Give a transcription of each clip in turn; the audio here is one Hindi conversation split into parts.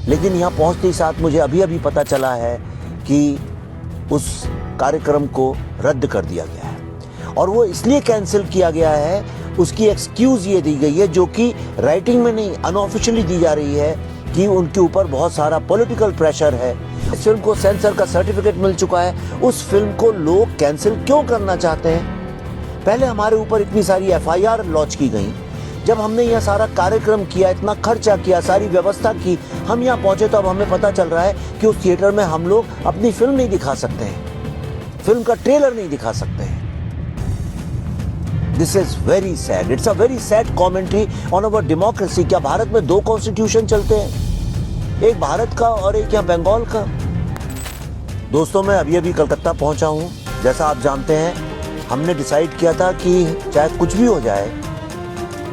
लेकिन यहाँ पहुँचते ही साथ मुझे अभी अभी पता चला है कि उस कार्यक्रम को रद्द कर दिया गया है। और वो इसलिए कैंसिल किया गया है, उसकी एक्सक्यूज़ ये दी गई है, जो कि राइटिंग में नहीं, अनऑफिशियली दी जा रही है, कि उनके ऊपर बहुत सारा पॉलिटिकल प्रेशर है। इस फिल्म को सेंसर का सर्टिफिकेट मिल चुका है, उस फिल्म को लोग कैंसिल क्यों करना चाहते हैं? पहले हमारे ऊपर इतनी सारी एफआईआर लॉन्च की गई, जब हमने यह सारा कार्यक्रम किया, इतना खर्चा किया, सारी व्यवस्था की, हम यहाँ पहुंचे तो अब हमें पता चल रहा है कि उस थिएटर में हम लोग अपनी फिल्म नहीं दिखा सकते हैं, फिल्म का ट्रेलर नहीं दिखा सकते हैं। This is very sad, it's a very sad commentary on our democracy. क्या भारत में 2 कॉन्स्टिट्यूशन चलते हैं, एक भारत का और एक यहाँ बंगाल का? दोस्तों, मैं अभी अभी कलकत्ता पहुंचा हूं। जैसा आप जानते हैं, हमने डिसाइड किया था कि चाहे कुछ भी हो जाए,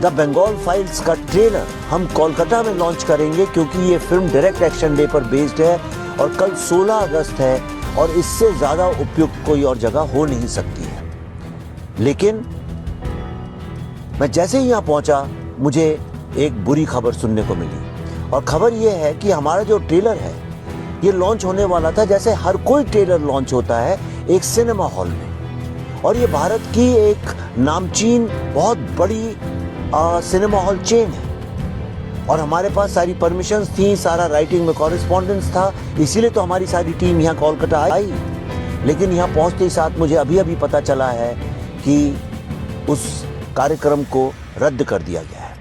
द बंगाल फाइल्स का ट्रेलर हम कोलकाता में लॉन्च करेंगे, क्योंकि ये फिल्म डायरेक्ट एक्शन डे पर बेस्ड है और कल 16 अगस्त है और इससे ज़्यादा उपयुक्त कोई और जगह हो नहीं सकती है। लेकिन मैं जैसे ही यहाँ पहुँचा, मुझे एक बुरी खबर सुनने को मिली, और खबर ये है कि हमारा जो ट्रेलर है ये लॉन्च होने वाला था, जैसे हर कोई ट्रेलर लॉन्च होता है, एक सिनेमा हॉल में। और ये भारत की एक नामचीन बहुत बड़ी सिनेमा हॉल चेन है, और हमारे पास सारी परमिशंस थी, सारा राइटिंग में कॉरेस्पॉन्डेंस था, इसीलिए तो हमारी सारी टीम यहाँ कोलकाता आई। लेकिन यहाँ पहुँचते ही साथ मुझे अभी अभी पता चला है कि उस कार्यक्रम को रद्द कर दिया गया है,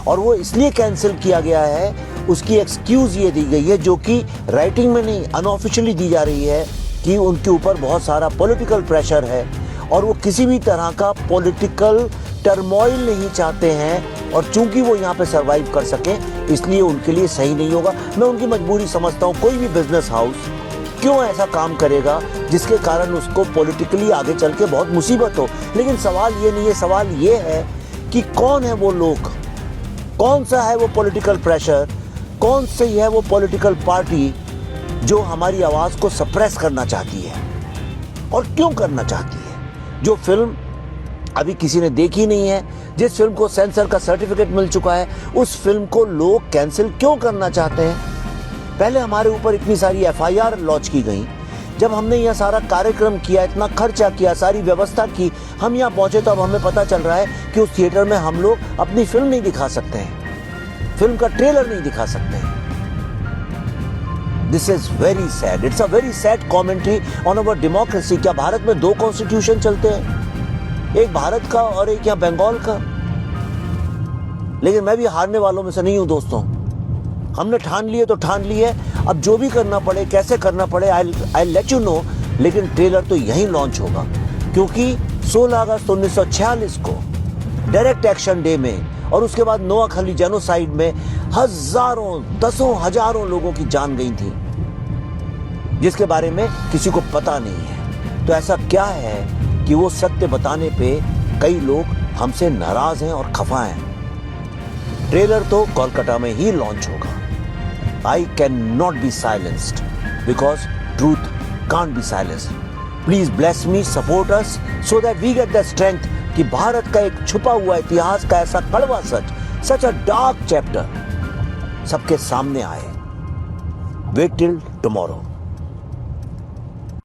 और वो इसलिए कैंसिल किया गया है, उसकी एक्सक्यूज़ ये दी गई है, जो कि राइटिंग में नहीं, अनऑफिशियली दी जा रही है, कि उनके ऊपर बहुत सारा पॉलिटिकल प्रेशर है और वो किसी भी तरह का पॉलिटिकल टर्मोइल नहीं चाहते हैं, और चूंकि वो यहाँ पे सरवाइव कर सकें, इसलिए उनके लिए सही नहीं होगा। मैं उनकी मजबूरी समझता हूँ। कोई भी बिजनेस हाउस क्यों ऐसा काम करेगा जिसके कारण उसको पॉलिटिकली आगे चल के बहुत मुसीबत हो? लेकिन सवाल ये नहीं है, सवाल ये है कि कौन है वो लोग, कौन सा है वो पॉलिटिकल प्रेशर, कौन सी है वो पॉलिटिकल पार्टी जो हमारी आवाज़ को सप्रेस करना चाहती है, और क्यों करना चाहती है? जो फिल्म अभी किसी ने देखी नहीं है, जिस फिल्म को सेंसर का सर्टिफिकेट मिल चुका है, उस फिल्म को लोग कैंसिल क्यों करना चाहते हैं? पहले हमारे ऊपर इतनी सारी एफआईआर लॉन्च की गई, जब हमने यह सारा कार्यक्रम किया, इतना खर्चा किया, सारी व्यवस्था की, हम यहाँ पहुंचे तो अब हमें पता चल रहा है कि उस थिएटर में हम लोग अपनी फिल्म नहीं दिखा सकते हैं, फिल्म का ट्रेलर नहीं दिखा सकते हैं। This is very sad, it's a very sad commentary on our democracy. क्या भारत में 2 कॉन्स्टिट्यूशन चलते हैं, एक भारत का और एक यहाँ बंगाल का? लेकिन मैं भी हारने वालों में से नहीं हूं दोस्तों। हमने ठान लिए तो ठान लिए, अब जो भी करना पड़े, कैसे करना पड़े, आई लेट यू नो। लेकिन ट्रेलर तो यहीं लॉन्च होगा, क्योंकि 16 अगस्त 1946 को डायरेक्ट एक्शन डे में, और उसके बाद नोआखली जेनोसाइड में हजारों, दसों हजारों लोगों की जान गई थी, जिसके बारे में किसी को पता नहीं है। तो ऐसा क्या है कि वो सत्य बताने पे कई लोग हमसे नाराज हैं और खफा हैं। ट्रेलर तो कोलकाता में ही लॉन्च होगा। I can not be silenced because truth can't be silenced. Please bless me, support us so that we get the strength कि भारत का एक छुपा हुआ इतिहास का ऐसा कड़वा सच, सच अ डार्क चैप्टर सबके सामने आए। Wait till tomorrow.